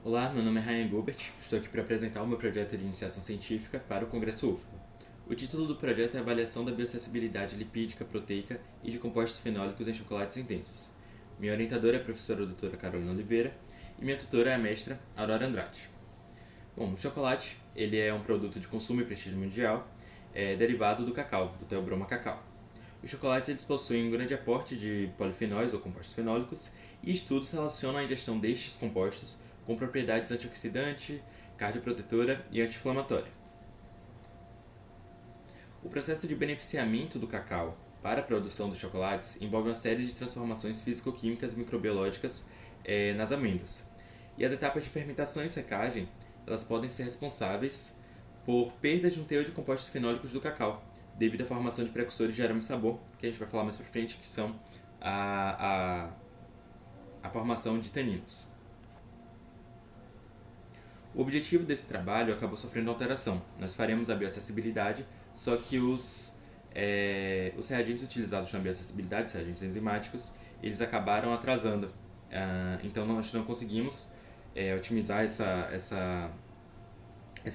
Olá, meu nome é Ryan Gilbert, estou aqui para apresentar o meu projeto de iniciação científica para o Congresso UFBA. O título do projeto é Avaliação da Bioacessibilidade Lipídica, Proteica e de Compostos Fenólicos em Chocolates Intensos. Minha orientadora é a professora doutora Carolina Oliveira e minha tutora é a mestra Aurora Andrade. Bom, o chocolate ele é um produto de consumo e prestígio mundial, derivado do cacau, do Theobroma cacau. Os chocolates eles possuem um grande aporte de polifenóis ou compostos fenólicos e estudos relacionam a ingestão destes compostos com propriedades antioxidante, cardioprotetora e anti-inflamatória. O processo de beneficiamento do cacau para a produção dos chocolates envolve uma série de transformações físico-químicas e microbiológicas nas amêndoas. E as etapas de fermentação e secagem elas podem ser responsáveis por perdas no teor de compostos fenólicos do cacau, devido à formação de precursores de aroma e sabor, que a gente vai falar mais pra frente, que são a formação de taninos. O objetivo desse trabalho acabou sofrendo alteração. Nós faremos a bioacessibilidade, só que os reagentes utilizados na bioacessibilidade, os reagentes enzimáticos, eles acabaram atrasando. Então nós não conseguimos otimizar essa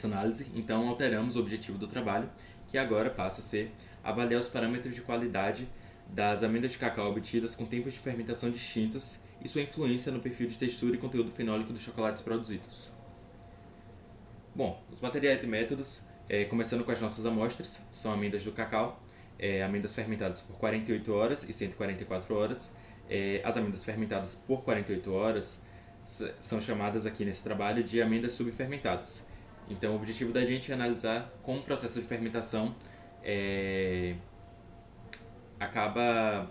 análise, então alteramos o objetivo do trabalho, que agora passa a ser avaliar os parâmetros de qualidade das amêndoas de cacau obtidas com tempos de fermentação distintos e sua influência no perfil de textura e conteúdo fenólico dos chocolates produzidos. Bom, os materiais e métodos, começando com as nossas amostras, são amêndoas do cacau, amêndoas fermentadas por 48 horas e 144 horas. As amêndoas fermentadas por 48 horas são chamadas aqui nesse trabalho de amêndoas subfermentadas. Então o objetivo da gente é analisar como o processo de fermentação acaba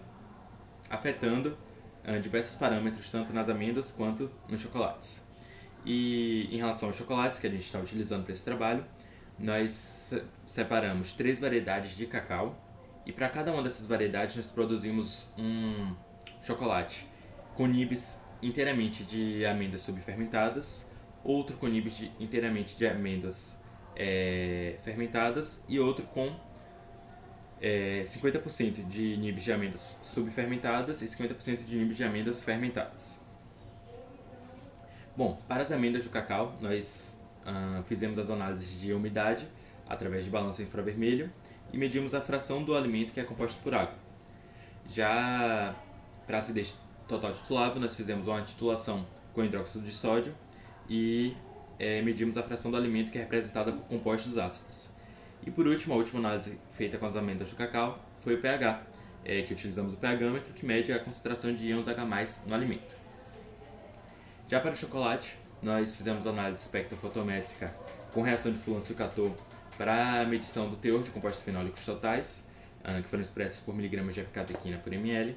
afetando diversos parâmetros, tanto nas amêndoas quanto nos chocolates. E em relação aos chocolates que a gente está utilizando para esse trabalho, nós separamos 3 variedades de cacau e para cada uma dessas variedades nós produzimos um chocolate com nibs inteiramente de amêndoas subfermentadas, outro com nibs inteiramente de amêndoas fermentadas e outro com 50% de nibs de amêndoas subfermentadas e 50% de nibs de amêndoas fermentadas. Bom, para as amêndoas do cacau, nós fizemos as análises de umidade através de balanço infravermelho e medimos a fração do alimento que é composto por água. Já para a acidez total titulável, nós fizemos uma titulação com hidróxido de sódio e medimos a fração do alimento que é representada por compostos ácidos. E por último, a última análise feita com as amêndoas do cacau foi o pH, que utilizamos o pHmetro, que mede a concentração de íons H+, no alimento. Já para o chocolate, nós fizemos análise espectrofotométrica com reação de Fulano-Silcator para a medição do teor de compostos fenólicos totais, que foram expressos por miligramas de apicatequina por ml.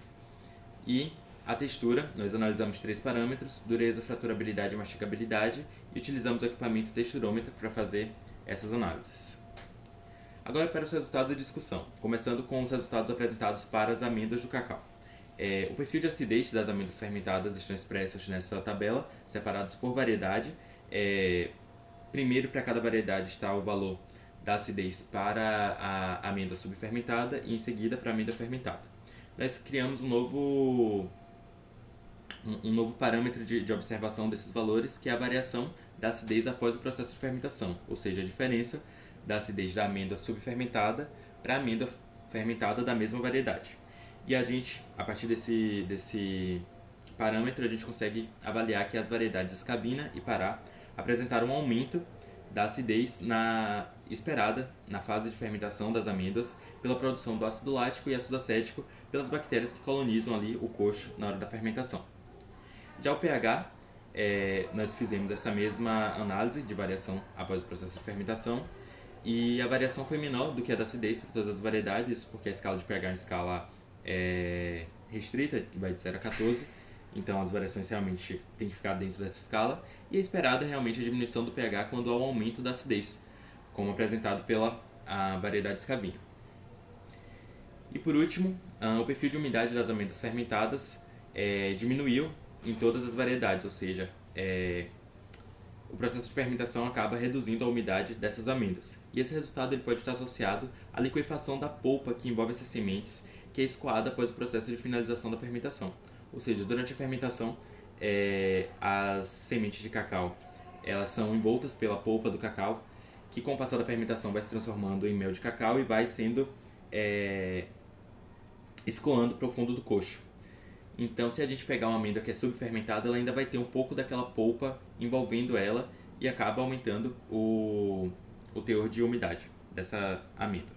E a textura, nós analisamos 3 parâmetros, dureza, fraturabilidade e mastigabilidade, e utilizamos o equipamento texturômetro para fazer essas análises. Agora para os resultados da discussão, começando com os resultados apresentados para as amêndoas do cacau. O perfil de acidez das amêndoas fermentadas estão expressos nessa tabela, separados por variedade. Primeiro, para cada variedade está o valor da acidez para a amêndoa subfermentada e em seguida para a amêndoa fermentada. Nós criamos um novo parâmetro de observação desses valores, que é a variação da acidez após o processo de fermentação, ou seja, a diferença da acidez da amêndoa subfermentada para a amêndoa fermentada da mesma variedade. E a gente, a partir desse parâmetro, a gente consegue avaliar que as variedades Escabina e Pará apresentaram um aumento da acidez esperada na fase de fermentação das amêndoas pela produção do ácido lático e ácido acético pelas bactérias que colonizam ali o coxo na hora da fermentação. Já o pH, nós fizemos essa mesma análise de variação após o processo de fermentação e a variação foi menor do que a da acidez para todas as variedades, porque a escala de pH é uma escala restrita, que vai de 0 a 14, então as variações realmente têm que ficar dentro dessa escala, e é esperada realmente a diminuição do pH quando há um aumento da acidez, como apresentado pela variedade Escabina. E por último, o perfil de umidade das amêndoas fermentadas diminuiu em todas as variedades, ou seja, o processo de fermentação acaba reduzindo a umidade dessas amêndoas. E esse resultado ele pode estar associado à liquefação da polpa que envolve essas sementes, que é escoada após o processo de finalização da fermentação. Ou seja, durante a fermentação, as sementes de cacau, elas são envoltas pela polpa do cacau, que com o passar da fermentação vai se transformando em mel de cacau e vai sendo escoando para o fundo do coxo. Então, se a gente pegar uma amêndoa que é subfermentada, ela ainda vai ter um pouco daquela polpa envolvendo ela e acaba aumentando o teor de umidade dessa amêndoa.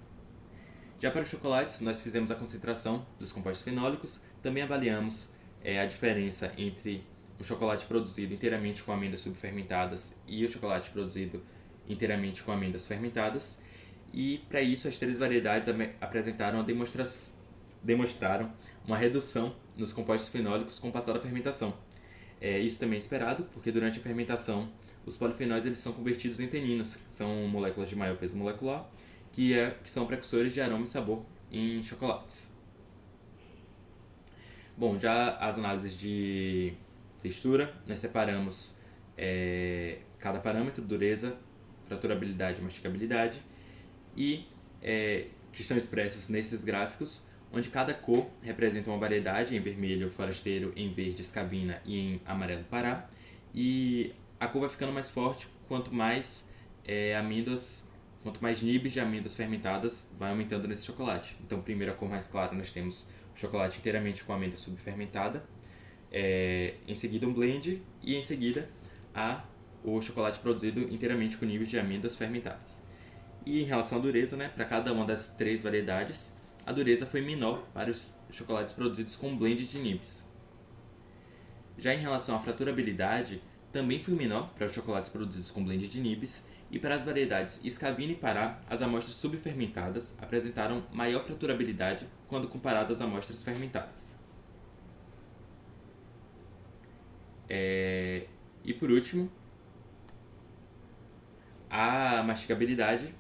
Já para os chocolates, nós fizemos a concentração dos compostos fenólicos, também avaliamos a diferença entre o chocolate produzido inteiramente com amêndoas subfermentadas e o chocolate produzido inteiramente com amêndoas fermentadas, e para isso as 3 variedades demonstraram uma redução nos compostos fenólicos com o passar da fermentação. Isso também é esperado, porque durante a fermentação os polifenóis eles são convertidos em taninos, que são moléculas de maior peso molecular, que são precursores de aroma e sabor em chocolates. Bom, já as análises de textura, nós separamos cada parâmetro, dureza, fraturabilidade e mastigabilidade, e que estão expressos nesses gráficos, onde cada cor representa uma variedade, em vermelho forasteiro, em verde escavina e em amarelo pará, e a cor vai ficando mais forte quanto mais nibs de amêndoas fermentadas vai aumentando nesse chocolate. Então, primeiro a cor mais clara nós temos o chocolate inteiramente com amêndoa subfermentada, em seguida um blend e em seguida o chocolate produzido inteiramente com nibs de amêndoas fermentadas. E em relação à dureza, para cada uma das 3 variedades, a dureza foi menor para os chocolates produzidos com blend de nibs. Já em relação à fraturabilidade, também foi menor para os chocolates produzidos com blend de nibs, e para as variedades escavina e pará, as amostras subfermentadas apresentaram maior fraturabilidade quando comparadas às amostras fermentadas. E por último, a mastigabilidade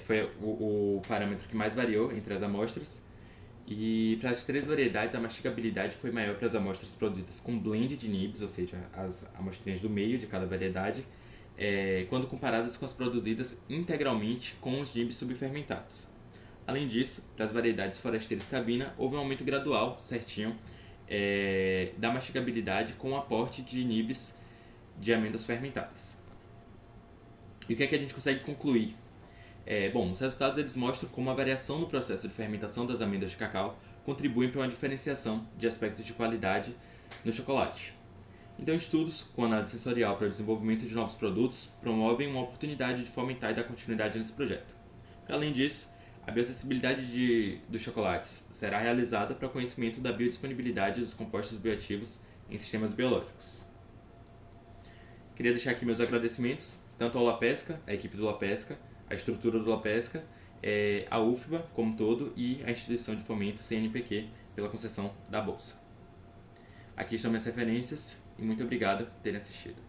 foi o parâmetro que mais variou entre as amostras, e para as 3 variedades a mastigabilidade foi maior para as amostras produzidas com blend de nibs, ou seja, as amostrinhas do meio de cada variedade, quando comparadas com as produzidas integralmente com os nibs subfermentados. Além disso, para as variedades forasteira e escavina, houve um aumento gradual, certinho, da mastigabilidade com o aporte de nibs de amêndoas fermentadas. E o que é que a gente consegue concluir? Bom, os resultados eles mostram como a variação no processo de fermentação das amêndoas de cacau contribuem para uma diferenciação de aspectos de qualidade no chocolate. Então, estudos com análise sensorial para o desenvolvimento de novos produtos promovem uma oportunidade de fomentar e dar continuidade nesse projeto. Além disso, a bioacessibilidade dos chocolates será realizada para o conhecimento da biodisponibilidade dos compostos bioativos em sistemas biológicos. Queria deixar aqui meus agradecimentos, tanto ao LAPESCA, a equipe do LAPESCA, a estrutura do LAPESCA, a UFBA como um todo e a instituição de fomento CNPq pela concessão da bolsa. Aqui estão minhas referências e muito obrigado por terem assistido.